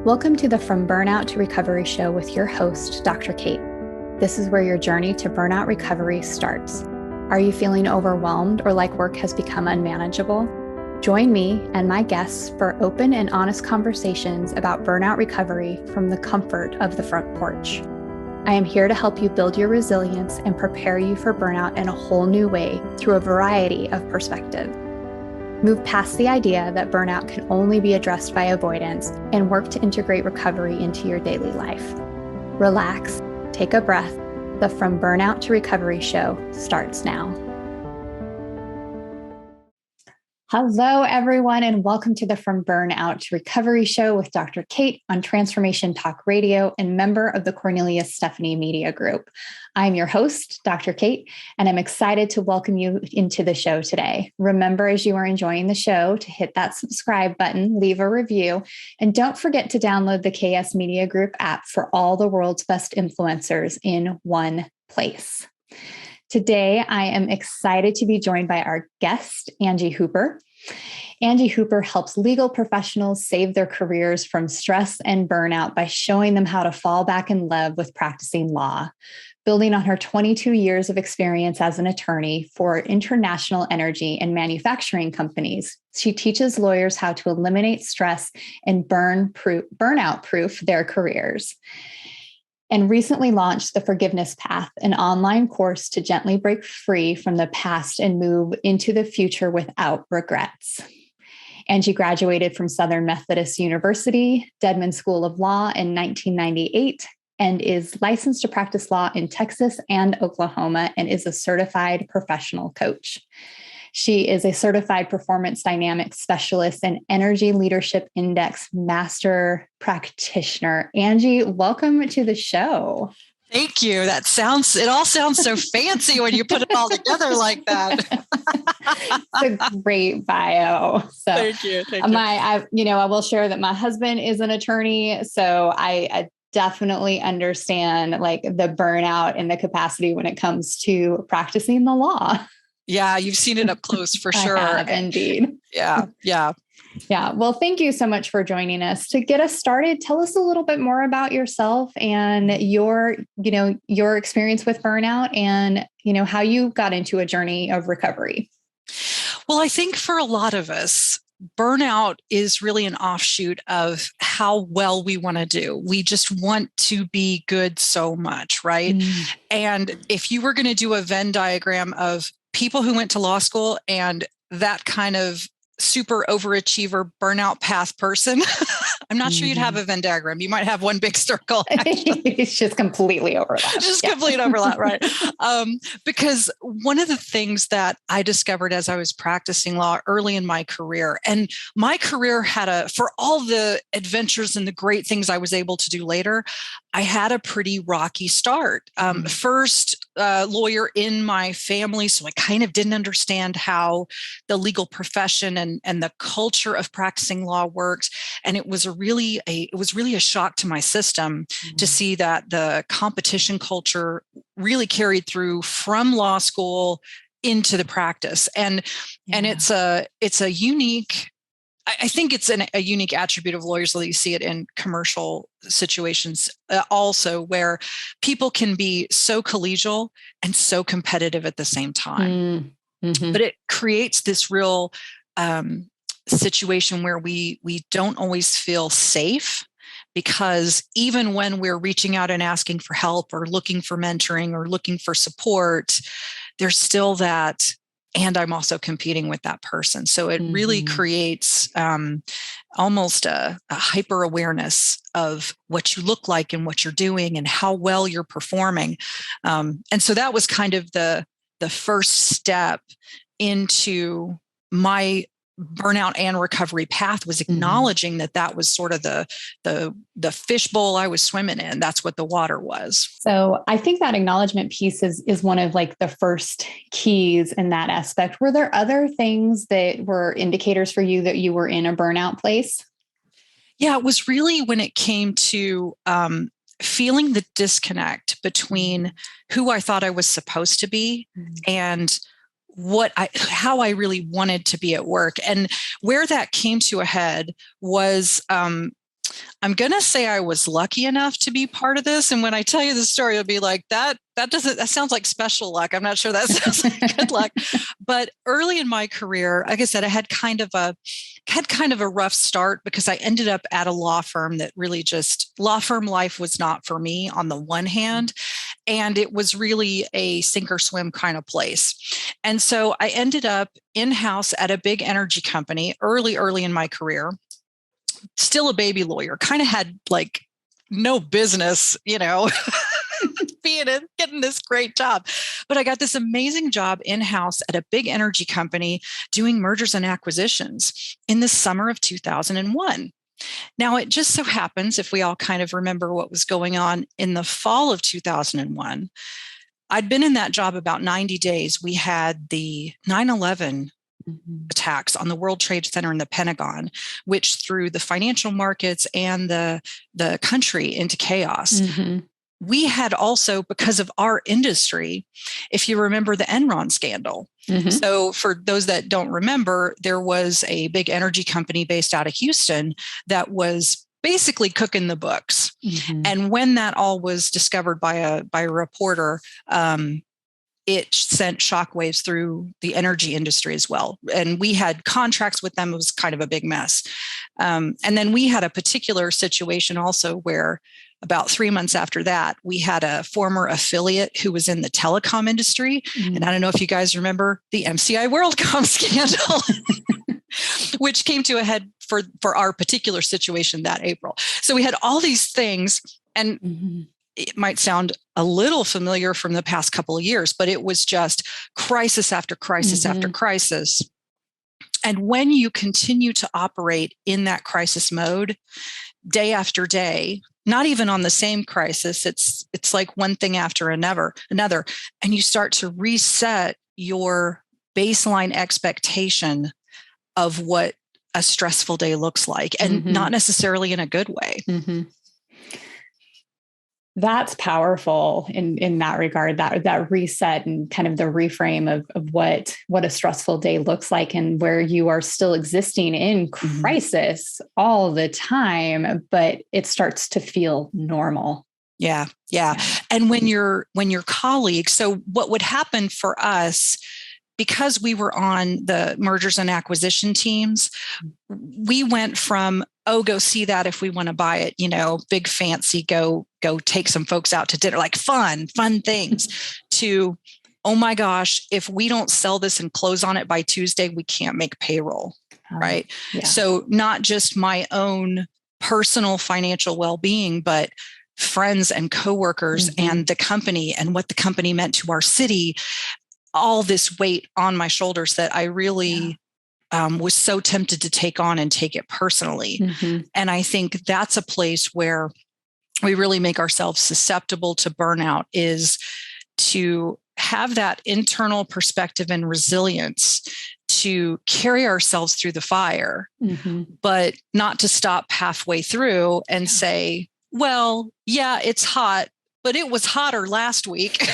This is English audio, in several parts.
Welcome to the From Burnout to Recovery show with your host, Dr. Kate. This is where your journey to burnout recovery starts. Are you feeling overwhelmed or like work has become unmanageable? Join me and my guests for open and honest conversations about burnout recovery from the comfort of the front porch. I am here to help you build your resilience and prepare you for burnout in a whole new way through a variety of perspectives. Move past the idea that burnout can only be addressed by avoidance and work to integrate recovery into your daily life. Relax, take a breath. The From Burnout to Recovery show starts now. Hello, everyone, and welcome to the From Burnout to Recovery show with Dr. Kate on Transformation Talk Radio and member of the Cornelius Stephanie Media Group. I'm your host, Dr. Kate, and I'm excited to welcome you into the show today. Remember, as you are enjoying the show, to hit that subscribe button, leave a review, and don't forget to download the KS Media Group app for all the world's best influencers in one place. Today, I am excited to be joined by our guest, Angie Hooper. Angie Hooper helps legal professionals save their careers from stress and burnout by showing them how to fall back in love with practicing law. Building on her 22 years of experience as an attorney for international energy and manufacturing companies, she teaches lawyers how to eliminate stress and burnout-proof their careers. And recently launched The Forgiveness Path, an online course to gently break free from the past and move into the future without regrets. Angie graduated from Southern Methodist University, Dedman School of Law in 1998, and is licensed to practice law in Texas and Oklahoma, and is a certified professional coach. She is a certified performance dynamics specialist and energy leadership index master practitioner. Angie, welcome to the show. Thank you. It all sounds so fancy when you put it all together like that. It's a great bio. So Thank you. I will share that my husband is an attorney. So I definitely understand like the burnout and the capacity when it comes to practicing the law. Yeah, you've seen it up close for sure. I have, indeed. Yeah. Well, thank you so much for joining us. To get us started, tell us a little bit more about yourself and your experience with burnout and, how you got into a journey of recovery. Well, I think for a lot of us, burnout is really an offshoot of how well we want to do. We just want to be good so much, right? And if you were going to do a Venn diagram of people who went to law school and that kind of super overachiever burnout path person, I'm not sure you'd have a Venn diagram. You might have one big circle. It's just completely overlap. Complete overlap, right? Because one of the things that I discovered as I was practicing law early in my career, and my career for all the adventures and the great things I was able to do later, I had a pretty rocky start. First lawyer in my family, so I kind of didn't understand how the legal profession and the culture of practicing law worked, and it was really a shock to my system to see that the competition culture really carried through from law school into the practice, and it's a unique. I think it's a unique attribute of lawyers that you see it in commercial situations also, where people can be so collegial and so competitive at the same time. But it creates this real situation where we don't always feel safe, because even when we're reaching out and asking for help or looking for mentoring or looking for support, there's still that, and I'm also competing with that person. So it really creates almost a hyper awareness of what you look like and what you're doing and how well you're performing. And so that was kind of the first step into my burnout and recovery path, was acknowledging that was sort of the fishbowl I was swimming in. That's what the water was. So I think that acknowledgement piece is one of like the first keys in that aspect. Were there other things that were indicators for you that you were in a burnout place? Yeah, it was really when it came to feeling the disconnect between who I thought I was supposed to be and how I really wanted to be at work. And where that came to a head was I'm going to say I was lucky enough to be part of this. And when I tell you the story, you'll be like, that sounds like special luck. I'm not sure that sounds like good luck. But early in my career, like I said, I had kind of a rough start because I ended up at a law firm that really law firm life was not for me on the one hand. And it was really a sink or swim kind of place. And so I ended up in-house at a big energy company early in my career. Still a baby lawyer, kind of had like no business, getting this great job. But I got this amazing job in-house at a big energy company doing mergers and acquisitions in the summer of 2001. Now, it just so happens, if we all kind of remember what was going on in the fall of 2001, I'd been in that job about 90 days. We had the 9/11 attacks on the World Trade Center and the Pentagon, which threw the financial markets and the country into chaos. We had also, because of our industry, if you remember the Enron scandal. So for those that don't remember, there was a big energy company based out of Houston that was basically cooking the books. And when that all was discovered by a reporter, it sent shockwaves through the energy industry as well. And we had contracts with them. It was kind of a big mess. And then we had a particular situation also where about 3 months after that, we had a former affiliate who was in the telecom industry. And I don't know if you guys remember the MCI WorldCom scandal, which came to a head for our particular situation that April. So we had all these things, and it might sound a little familiar from the past couple of years, but it was just crisis after crisis after crisis. And when you continue to operate in that crisis mode, day after day, not even on the same crisis, it's like one thing after another, and you start to reset your baseline expectation of what a stressful day looks like, and not necessarily in a good way. That's powerful in that regard, that reset and kind of the reframe of what a stressful day looks like, and where you are still existing in crisis all the time, but it starts to feel normal. Yeah. And when your colleagues, so what would happen for us, because we were on the mergers and acquisition teams, we went from, go see that if we want to buy it, big fancy, go take some folks out to dinner, like fun things, to, oh my gosh, if we don't sell this and close on it by Tuesday, we can't make payroll, right? Yeah. So not just my own personal financial well-being, but friends and coworkers and the company and what the company meant to our city, all this weight on my shoulders that I really was so tempted to take on and take it personally. And I think that's a place where we really make ourselves susceptible to burnout, is to have that internal perspective and resilience to carry ourselves through the fire, but not to stop halfway through and say, well, yeah, it's hot, but it was hotter last week.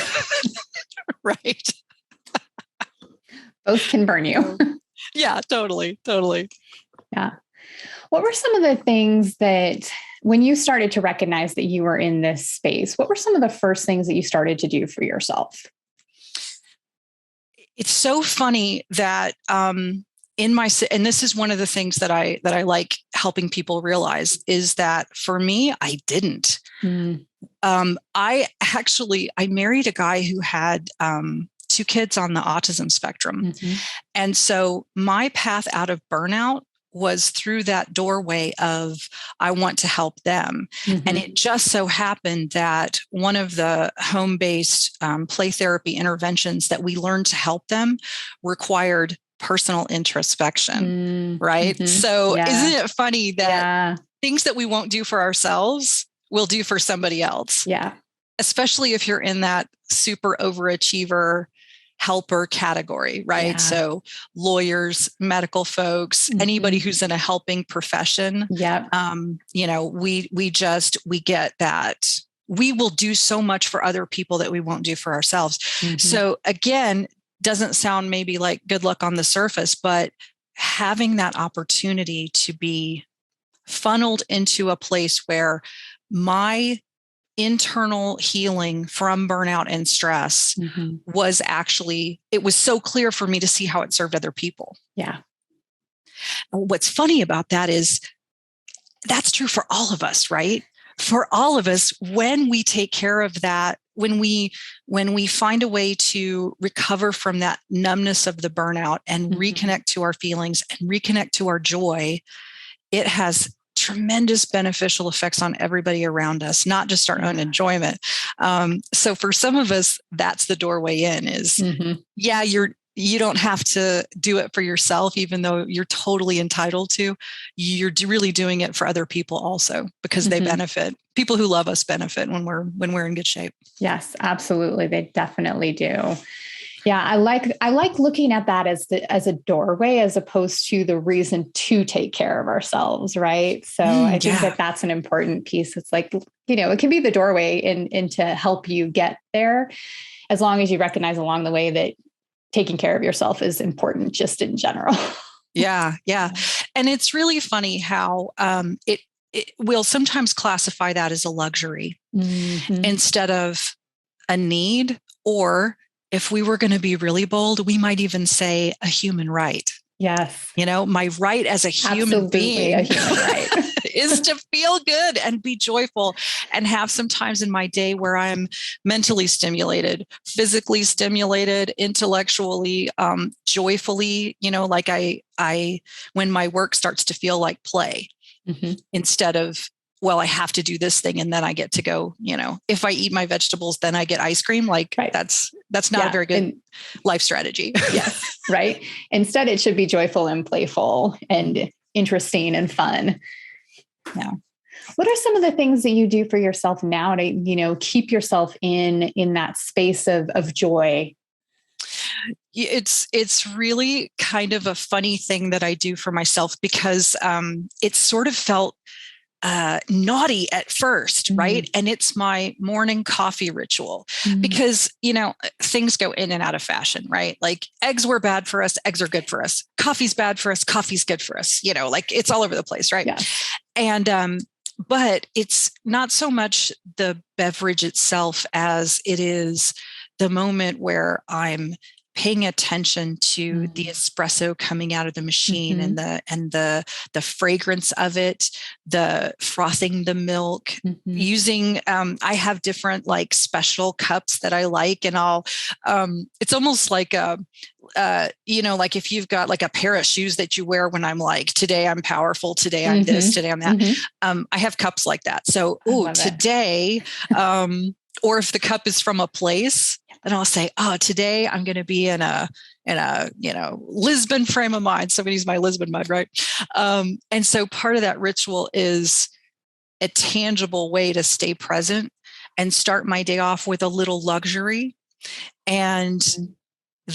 Right. Both can burn you. Yeah, totally. Yeah. What were some of the things that, when you started to recognize that you were in this space, what were some of the first things that you started to do for yourself? It's so funny that and this is one of the things that I like helping people realize, is that for me, I didn't. I married a guy who had 2 kids on the autism spectrum. And so my path out of burnout was through that doorway of, I want to help them. And it just so happened that one of the home-based play therapy interventions that we learned to help them required personal introspection, right? So isn't it funny that things that we won't do for ourselves, we'll do for somebody else? Yeah. Especially if you're in that super overachiever helper category, right? Yeah. So lawyers, medical folks, anybody who's in a helping profession, we get that. We will do so much for other people that we won't do for ourselves. So again, doesn't sound maybe like good luck on the surface, but having that opportunity to be funneled into a place where my internal healing from burnout and stress was actually, it was so clear for me to see how it served other people. Yeah. What's funny about that is that's true for all of us, right? For all of us, when we take care of that, when we find a way to recover from that numbness of the burnout and reconnect to our feelings and reconnect to our joy, it has tremendous beneficial effects on everybody around us, not just our own enjoyment. So for some of us, that's the doorway in is, you don't have to do it for yourself, even though you're totally entitled to. You're really doing it for other people also, because they benefit. People who love us benefit when we're in good shape. Yes, absolutely. They definitely do. Yeah, I like looking at that as a doorway as opposed to the reason to take care of ourselves, right? So I think that's an important piece. It's like, it can be the doorway in to help you get there, as long as you recognize along the way that taking care of yourself is important just in general. Yeah. And it's really funny how it will sometimes classify that as a luxury instead of a need, or if we were going to be really bold, we might even say a human right. Yes. My right as a human being a human right. is to feel good and be joyful and have some times in my day where I'm mentally stimulated, physically stimulated, intellectually, joyfully, like I, when my work starts to feel like play instead of, well, I have to do this thing and then I get to go, if I eat my vegetables, then I get ice cream. Like that's not a very good life strategy. Yes. Right. Instead, it should be joyful and playful and interesting and fun. Yeah. What are some of the things that you do for yourself now to, keep yourself in that space of joy? It's really kind of a funny thing that I do for myself because it sort of felt naughty at first, right? And it's my morning coffee ritual because, things go in and out of fashion, right? Like eggs were bad for us. Eggs are good for us. Coffee's bad for us. Coffee's good for us. Like it's all over the place, right? Yeah. And, but it's not so much the beverage itself as it is the moment where I'm paying attention to the espresso coming out of the machine and the fragrance of it, the frothing the milk, using I have different like special cups that I like, and I'll it's almost like like if you've got like a pair of shoes that you wear when I'm like, today I'm powerful, today I'm this, today I'm that. I have cups like that. So today or if the cup is from a place, then I'll say, today I'm going to be in a Lisbon frame of mind. Somebody's my Lisbon mud, right? And so part of that ritual is a tangible way to stay present and start my day off with a little luxury. And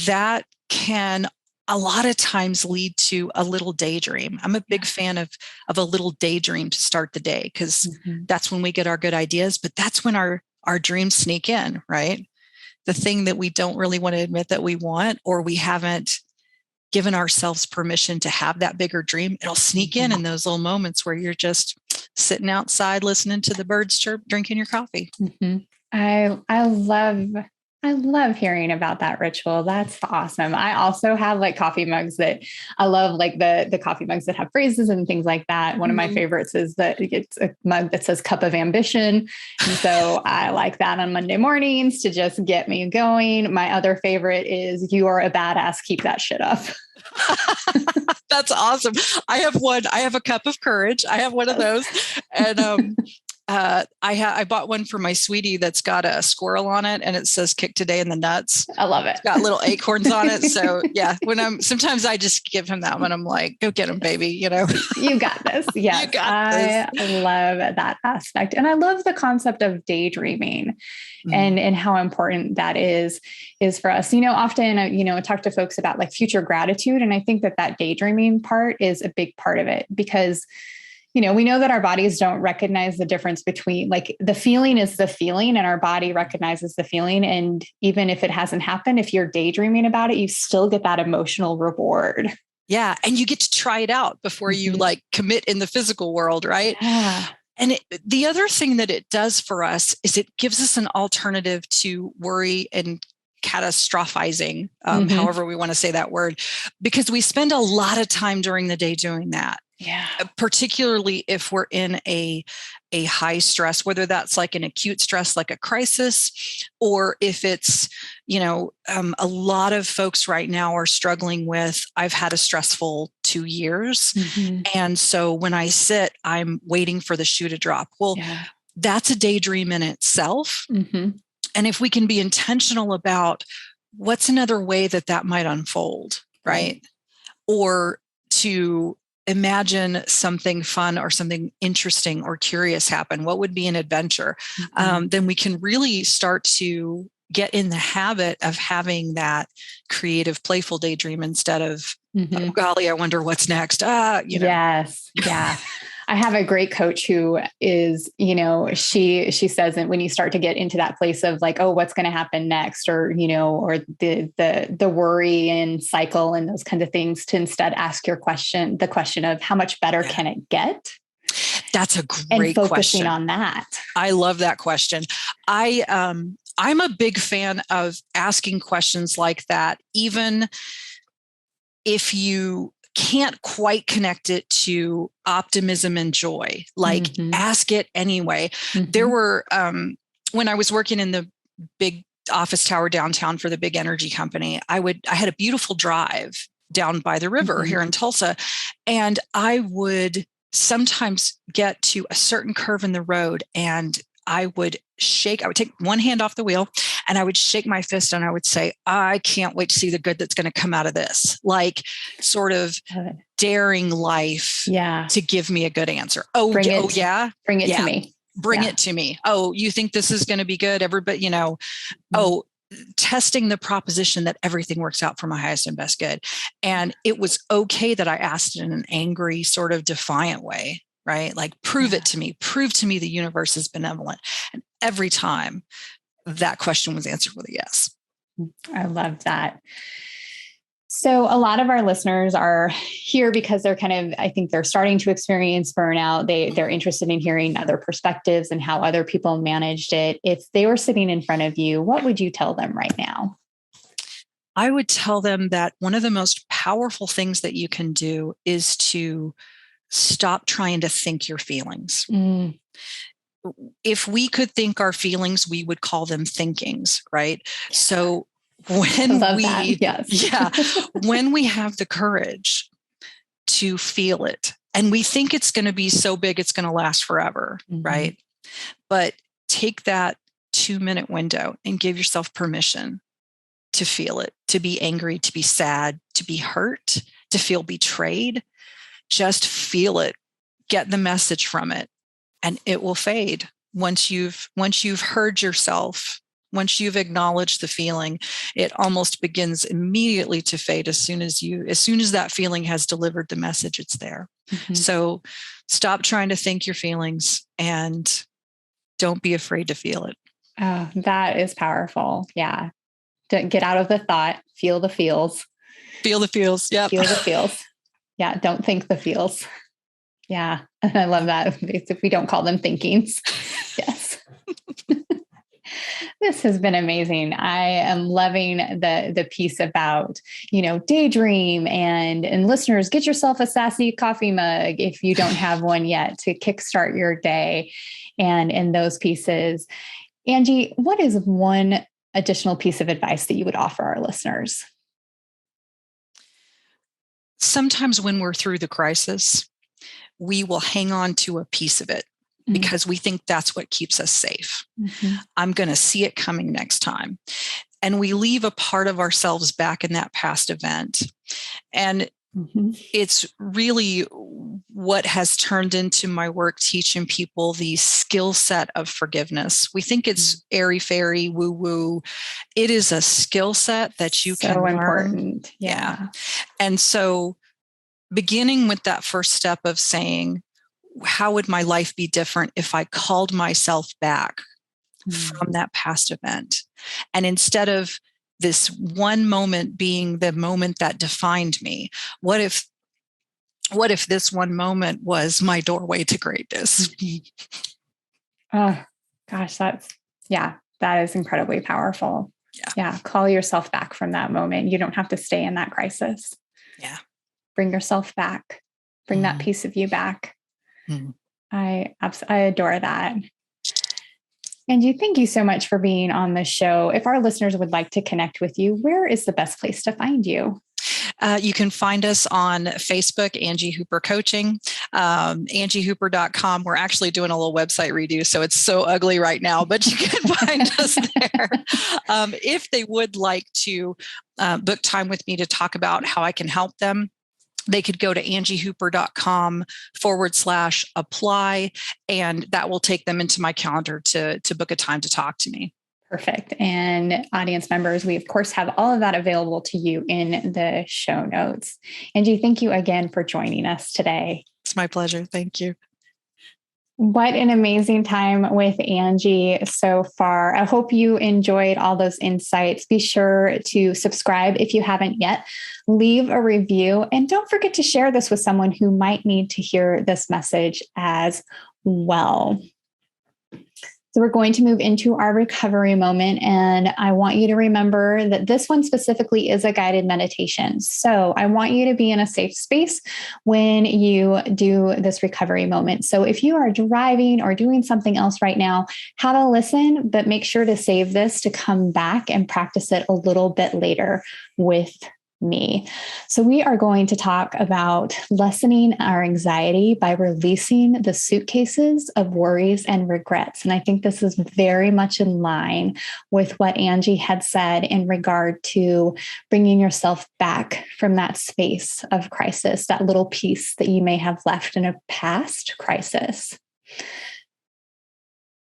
that can a lot of times lead to a little daydream. I'm a big fan of a little daydream to start the day, because that's when we get our good ideas, but that's when our dreams sneak in, right? The thing that we don't really want to admit that we want, or we haven't given ourselves permission to have that bigger dream, it'll sneak in those little moments where you're just sitting outside, listening to the birds chirp, drinking your coffee. I love hearing about that ritual. That's awesome. I also have like coffee mugs that I love, like the coffee mugs that have phrases and things like that. One of my favorites is that it's a mug that says "Cup of Ambition." And so I like that on Monday mornings to just get me going. My other favorite is "You are a badass. Keep that shit up." That's awesome. I have one. I have a cup of courage. I have one of those. And I bought one for my sweetie that's got a squirrel on it, and it says "Kick today in the nuts." I love it. It's got little acorns on it. So yeah, sometimes I just give him that one. I'm like, go get him, baby. You got this. Yes. I love that aspect. And I love the concept of daydreaming and how important that is for us. Often, I talk to folks about like future gratitude. And I think that daydreaming part is a big part of it, because we know that our bodies don't recognize the difference between, like, the feeling is the feeling and our body recognizes the feeling. And even if it hasn't happened, if you're daydreaming about it, you still get that emotional reward. Yeah. And you get to try it out before you like commit in the physical world, right? Yeah. And the other thing that it does for us is it gives us an alternative to worry and catastrophizing, however we want to say that word, because we spend a lot of time during the day doing that. Yeah. Particularly if we're in a high stress, whether that's like an acute stress, like a crisis, or if it's, a lot of folks right now are struggling with, I've had a stressful 2 years. And so when I sit, I'm waiting for the shoe to drop. Well, that's a daydream in itself. And if we can be intentional about what's another way that might unfold, right? Or to imagine something fun or something interesting or curious happen, what would be an adventure? Then we can really start to get in the habit of having that creative, playful daydream instead of, oh, golly, I wonder what's next. Yes. Yeah. I have a great coach who is, she says that when you start to get into that place of like, oh, what's going to happen next, or, or the worry and cycle and those kinds of things, to instead ask the question of how much better can it get? That's a great and focusing question. on that. I love that question. I'm a big fan of asking questions like that, even if you can't quite connect it to optimism and joy, like ask it anyway. There were, when I was working in the big office tower downtown for the big energy company, I had a beautiful drive down by the river here in Tulsa. And I would sometimes get to a certain curve in the road and I would take one hand off the wheel and I would shake my fist and I would say, I can't wait to see the good that's going to come out of this. Like sort of daring life to give me a good answer. Bring it to me. Bring it to me. Oh, you think this is going to be good? Everybody, testing the proposition that everything works out for my highest and best good. And it was okay that I asked it in an angry, sort of defiant way. Right? Like, prove it to me, prove to me the universe is benevolent. And every time that question was answered with a yes. I love that. So a lot of our listeners are here because they're I think they're starting to experience burnout. They're interested in hearing other perspectives and how other people managed it. If they were sitting in front of you, what would you tell them right now? I would tell them that one of the most powerful things that you can do is to stop trying to think your feelings. If we could think our feelings, we would call them thinkings, right? So when when we have the courage to feel it, and we think it's going to be so big, it's going to last forever, right? But take that 2-minute window and give yourself permission to feel it, to be angry, to be sad, to be hurt, to feel betrayed. Just feel it, get the message from it, and it will fade. Once you've heard yourself, once you've acknowledged the feeling, it almost begins immediately to fade as soon as that feeling has delivered the message, it's there. So stop trying to think your feelings and don't be afraid to feel it. Oh, that is powerful. Yeah. Don't get out of the thought, feel the feels. Feel the feels. Yeah. Feel the feels. Yeah. Don't think the feels. Yeah. And I love that. If we don't call them thinkings. Yes. This has been amazing. I am loving the piece about, daydream and listeners, get yourself a sassy coffee mug if you don't have one yet to kickstart your day and in those pieces. Angie, what is one additional piece of advice that you would offer our listeners? Sometimes when we're through the crisis, we will hang on to a piece of it because we think that's what keeps us safe. I'm going to see it coming next time. And we leave a part of ourselves back in that past event. And it's really what has turned into my work teaching people the skill set of forgiveness. We think it's airy-fairy, woo-woo. It is a skill set that you can learn. Important. Yeah. And so beginning with that first step of saying, how would my life be different if I called myself back from that past event? And instead of this one moment being the moment that defined me? What if this one moment was my doorway to greatness? Oh, gosh, that is incredibly powerful. Yeah. Call yourself back from that moment. You don't have to stay in that crisis. Yeah. Bring yourself back. Bring that piece of you back. I adore that. Angie, thank you so much for being on the show. If our listeners would like to connect with you, where is the best place to find you? You can find us on Facebook, Angie Hooper Coaching, angiehooper.com. We're actually doing a little website redo, so it's so ugly right now, but you can find us there. If they would like to book time with me to talk about how I can help them, they could go to angiehooper.com/apply, and that will take them into my calendar to book a time to talk to me. Perfect. And audience members, we of course have all of that available to you in the show notes. Angie, thank you again for joining us today. It's my pleasure. Thank you. What an amazing time with Angie so far. I hope you enjoyed all those insights. Be sure to subscribe if you haven't yet. Leave a review, and don't forget to share this with someone who might need to hear this message as well. So we're going to move into our recovery moment. And I want you to remember that this one specifically is a guided meditation. So I want you to be in a safe space when you do this recovery moment. So if you are driving or doing something else right now, have a listen, but make sure to save this to come back and practice it a little bit later with me. So we are going to talk about lessening our anxiety by releasing the suitcases of worries and regrets. And I think this is very much in line with what Angie had said in regard to bringing yourself back from that space of crisis, that little piece that you may have left in a past crisis.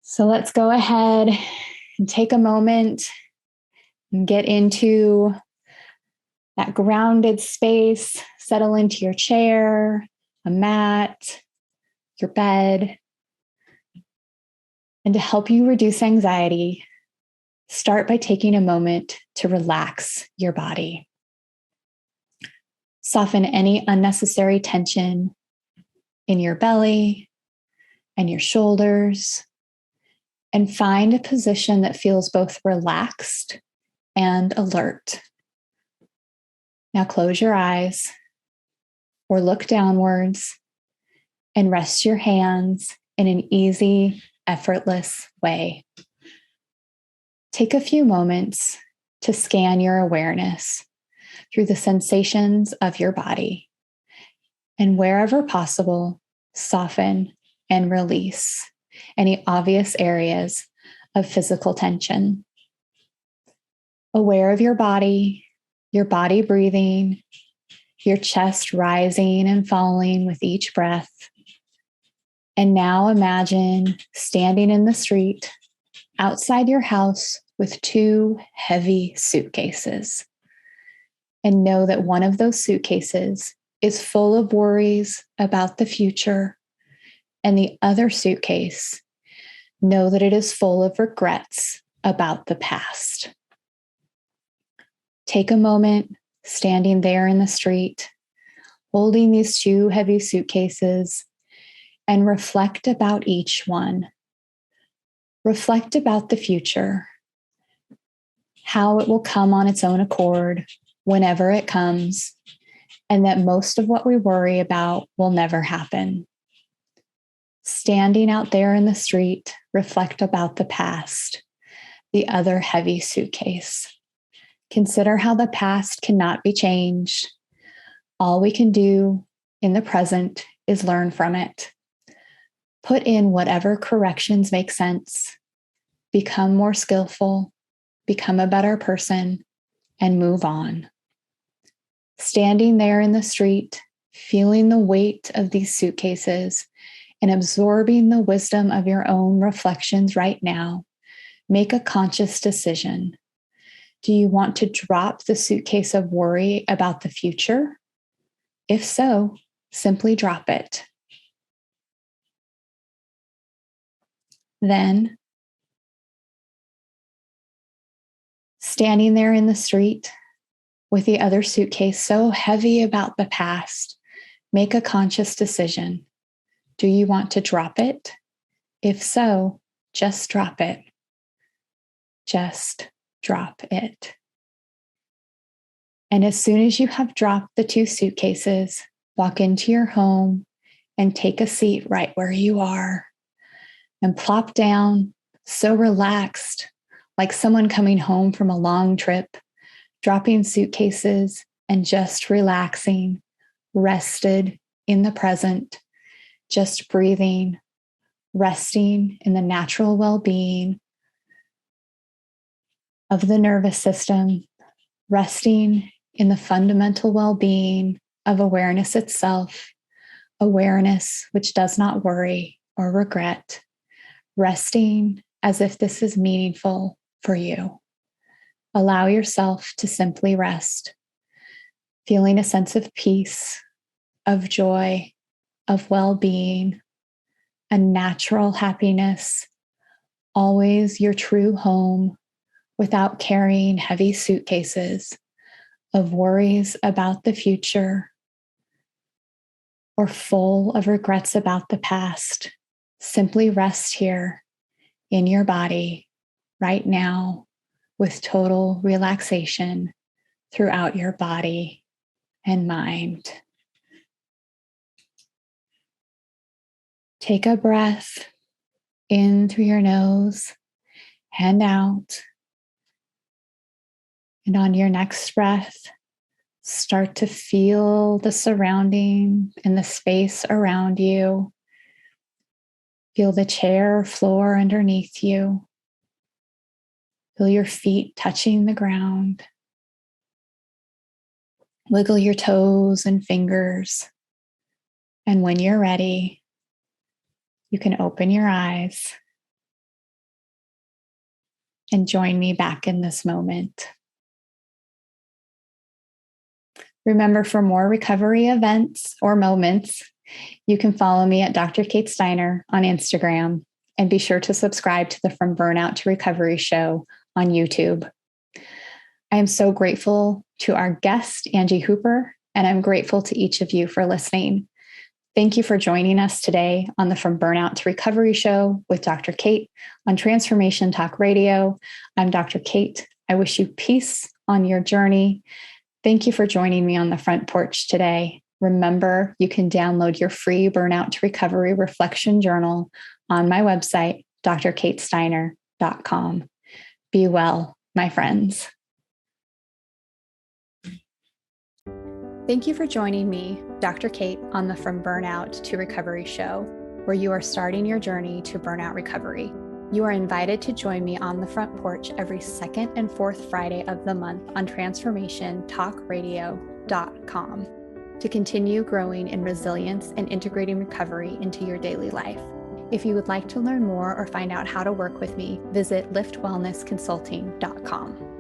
So let's go ahead and take a moment and get into that grounded space. Settle into your chair, a mat, your bed. And to help you reduce anxiety, start by taking a moment to relax your body. Soften any unnecessary tension in your belly and your shoulders, and find a position that feels both relaxed and alert. Now close your eyes or look downwards and rest your hands in an easy, effortless way. Take a few moments to scan your awareness through the sensations of your body, and wherever possible, soften and release any obvious areas of physical tension. Aware of your body breathing, your chest rising and falling with each breath. And now imagine standing in the street outside your house with 2 heavy suitcases. And know that one of those suitcases is full of worries about the future, and the other suitcase, know that it is full of regrets about the past. Take a moment standing there in the street, holding these 2 heavy suitcases, and reflect about each one. Reflect about the future, how it will come on its own accord whenever it comes, and that most of what we worry about will never happen. Standing out there in the street, reflect about the past, the other heavy suitcase. Consider how the past cannot be changed. All we can do in the present is learn from it. Put in whatever corrections make sense. Become more skillful, become a better person, and move on. Standing there in the street, feeling the weight of these suitcases and absorbing the wisdom of your own reflections right now, make a conscious decision. Do you want to drop the suitcase of worry about the future? If so, simply drop it. Then, standing there in the street with the other suitcase so heavy about the past, make a conscious decision. Do you want to drop it? If so, just drop it. Just drop it. And as soon as you have dropped the 2 suitcases, walk into your home and take a seat right where you are and plop down, so relaxed, like someone coming home from a long trip, dropping suitcases and just relaxing, rested in the present, just breathing, resting in the natural well-being of the nervous system, resting in the fundamental well-being of awareness itself, awareness which does not worry or regret, resting as if this is meaningful for you. Allow yourself to simply rest, feeling a sense of peace, of joy, of well-being, a natural happiness, always your true home without carrying heavy suitcases of worries about the future or full of regrets about the past. Simply rest here in your body right now with total relaxation throughout your body and mind. Take a breath in through your nose and out. And on your next breath, start to feel the surrounding and the space around you. Feel the chair or floor underneath you. Feel your feet touching the ground. Wiggle your toes and fingers. And when you're ready, you can open your eyes and join me back in this moment. Remember, for more recovery events or moments, you can follow me at Dr. Kate Steiner on Instagram, and be sure to subscribe to the From Burnout to Recovery show on YouTube. I am so grateful to our guest, Angie Hooper, and I'm grateful to each of you for listening. Thank you for joining us today on the From Burnout to Recovery show with Dr. Kate on Transformation Talk Radio. I'm Dr. Kate. I wish you peace on your journey. Thank you for joining me on the front porch today. Remember, you can download your free Burnout to Recovery Reflection Journal on my website, drkatesteiner.com. Be well, my friends. Thank you for joining me, Dr. Kate, on the From Burnout to Recovery show, where you are starting your journey to burnout recovery. You are invited to join me on the front porch every second and fourth Friday of the month on transformationtalkradio.com to continue growing in resilience and integrating recovery into your daily life. If you would like to learn more or find out how to work with me, visit liftwellnessconsulting.com.